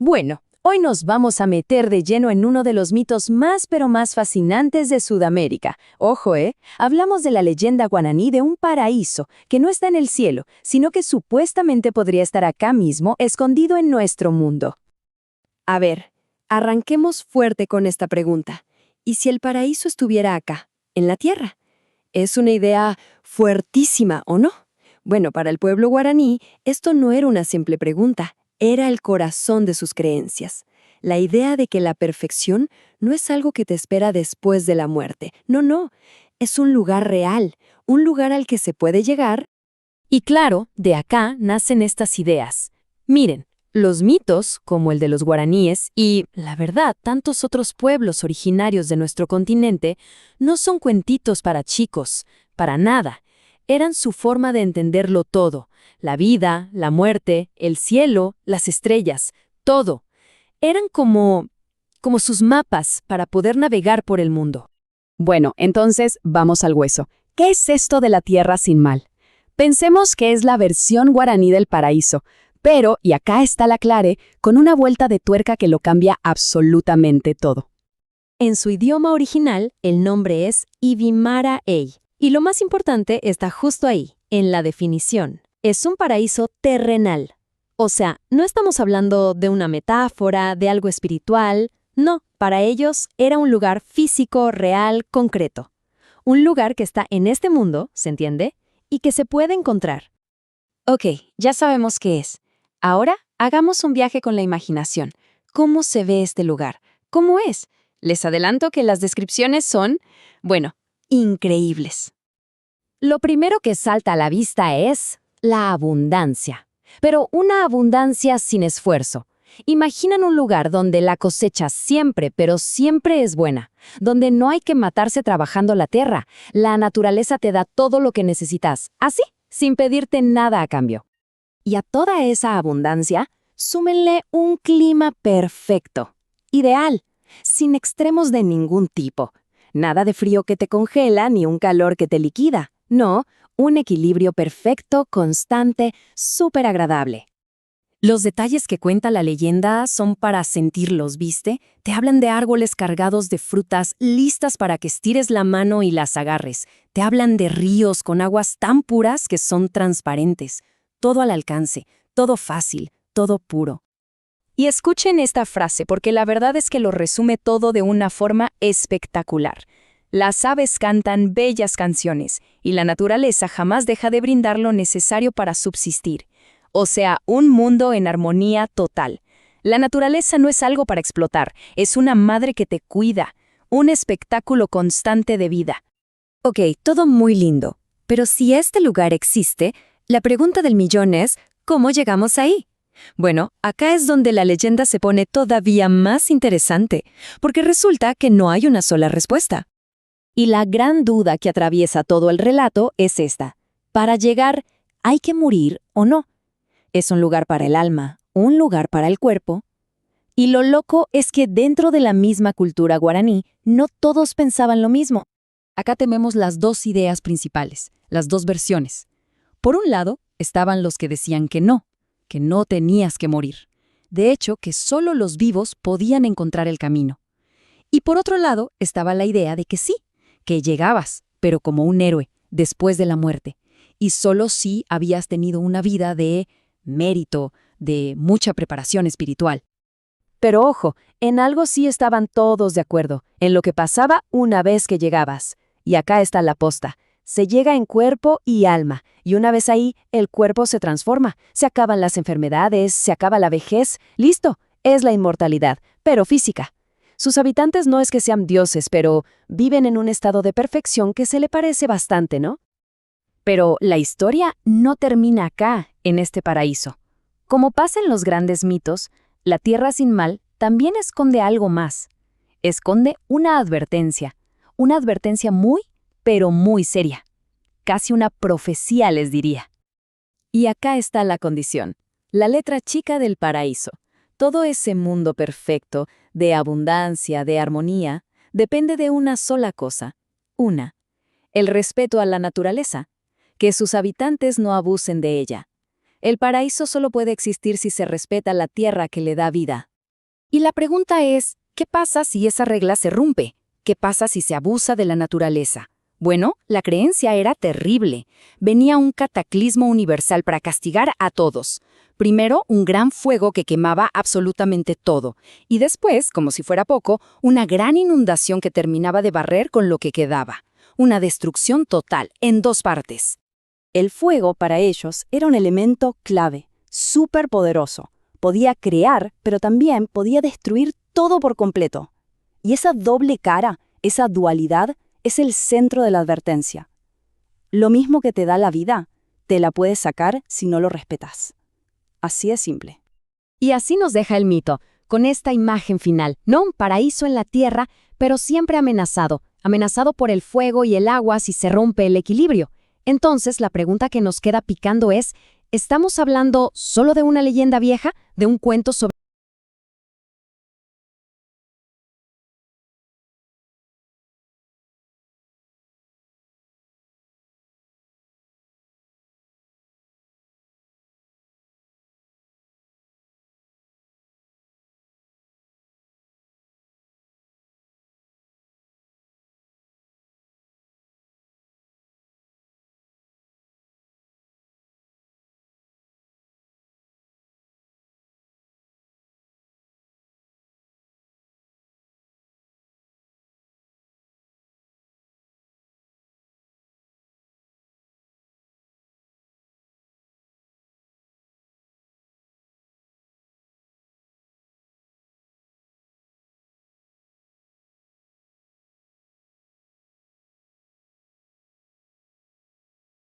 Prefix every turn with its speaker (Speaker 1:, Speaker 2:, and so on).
Speaker 1: Bueno, hoy nos vamos a meter de lleno en uno de los mitos más pero más fascinantes de Sudamérica. Ojo, hablamos de la leyenda guaraní de un paraíso que no está en el cielo, sino que supuestamente podría estar acá mismo, escondido en nuestro mundo.
Speaker 2: A ver, arranquemos fuerte con esta pregunta. ¿Y si el paraíso estuviera acá, en la tierra? Es una idea fuertísima, ¿o no? Bueno, para el pueblo guaraní, esto no era una simple pregunta, era el corazón de sus creencias. La idea de que la perfección no es algo que te espera después de la muerte. No, no, es un lugar real, un lugar al que se puede llegar.
Speaker 1: Y claro, de acá nacen estas ideas. Miren, los mitos, como el de los guaraníes y, la verdad, tantos otros pueblos originarios de nuestro continente, no son cuentitos para chicos, para nada. Eran su forma de entenderlo todo, la vida, la muerte, el cielo, las estrellas, todo. Eran como sus mapas para poder navegar por el mundo.
Speaker 3: Bueno, entonces vamos al hueso. ¿Qué es esto de la tierra sin mal? Pensemos que es la versión guaraní del paraíso, pero, y acá está la clave, con una vuelta de tuerca que lo cambia absolutamente todo.
Speaker 1: En su idioma original, el nombre es Ibimara-Ey. Y lo más importante está justo ahí, en la definición. Es un paraíso terrenal. O sea, no estamos hablando de una metáfora, de algo espiritual. No, para ellos era un lugar físico, real, concreto. Un lugar que está en este mundo, ¿se entiende? Y que se puede encontrar. Ok, ya sabemos qué es. Ahora, hagamos un viaje con la imaginación. ¿Cómo se ve este lugar? ¿Cómo es? Les adelanto que las descripciones son, bueno, increíbles. Lo primero que salta a la vista es la abundancia. Pero una abundancia sin esfuerzo. Imaginan un lugar donde la cosecha siempre, pero siempre es buena, donde no hay que matarse trabajando la tierra. La naturaleza te da todo lo que necesitas, así, sin pedirte nada a cambio. Y a toda esa abundancia, súmenle un clima perfecto, ideal, sin extremos de ningún tipo. Nada de frío que te congela ni un calor que te liquida. No, un equilibrio perfecto, constante, súper agradable. Los detalles que cuenta la leyenda son para sentirlos, ¿viste? Te hablan de árboles cargados de frutas listas para que estires la mano y las agarres. Te hablan de ríos con aguas tan puras que son transparentes. Todo al alcance, todo fácil, todo puro. Y escuchen esta frase, porque la verdad es que lo resume todo de una forma espectacular. Las aves cantan bellas canciones, y la naturaleza jamás deja de brindar lo necesario para subsistir. O sea, un mundo en armonía total. La naturaleza no es algo para explotar, es una madre que te cuida, un espectáculo constante de vida. Ok, todo muy lindo, pero si este lugar existe, la pregunta del millón es, ¿cómo llegamos ahí? Bueno, acá es donde la leyenda se pone todavía más interesante, porque resulta que no hay una sola respuesta. Y la gran duda que atraviesa todo el relato es esta. Para llegar, ¿hay que morir o no? ¿Es un lugar para el alma, un lugar para el cuerpo? Y lo loco es que dentro de la misma cultura guaraní, no todos pensaban lo mismo. Acá tenemos las dos ideas principales, las dos versiones. Por un lado, estaban los que decían que no tenías que morir. De hecho, que solo los vivos podían encontrar el camino. Y por otro lado, estaba la idea de que sí, que llegabas, pero como un héroe, después de la muerte. Y solo si habías tenido una vida de mérito, de mucha preparación espiritual. Pero ojo, en algo sí estaban todos de acuerdo, en lo que pasaba una vez que llegabas. Y acá está la posta. Se llega en cuerpo y alma, y una vez ahí, el cuerpo se transforma, se acaban las enfermedades, se acaba la vejez, listo, es la inmortalidad, pero física. Sus habitantes no es que sean dioses, pero viven en un estado de perfección que se le parece bastante, ¿no? Pero la historia no termina acá, en este paraíso. Como pasa en los grandes mitos, la tierra sin mal también esconde algo más. Esconde una advertencia muy, pero muy seria. Casi una profecía, les diría. Y acá está la condición, la letra chica del paraíso. Todo ese mundo perfecto, de abundancia, de armonía, depende de una sola cosa. El respeto a la naturaleza, que sus habitantes no abusen de ella. El paraíso solo puede existir si se respeta la tierra que le da vida.
Speaker 3: Y la pregunta es, ¿qué pasa si esa regla se rompe? ¿Qué pasa si se abusa de la naturaleza? Bueno, la creencia era terrible. Venía un cataclismo universal para castigar a todos. Primero, un gran fuego que quemaba absolutamente todo. Y después, como si fuera poco, una gran inundación que terminaba de barrer con lo que quedaba. Una destrucción total, en 2 partes.
Speaker 4: El fuego, para ellos, era un elemento clave, súper poderoso. Podía crear, pero también podía destruir todo por completo. Y esa doble cara, esa dualidad, es el centro de la advertencia. Lo mismo que te da la vida, te la puedes sacar si no lo respetas. Así de simple.
Speaker 1: Y así nos deja el mito, con esta imagen final, no un paraíso en la tierra, pero siempre amenazado por el fuego y el agua si se rompe el equilibrio. Entonces, la pregunta que nos queda picando es, ¿estamos hablando solo de una leyenda vieja, de un cuento sobre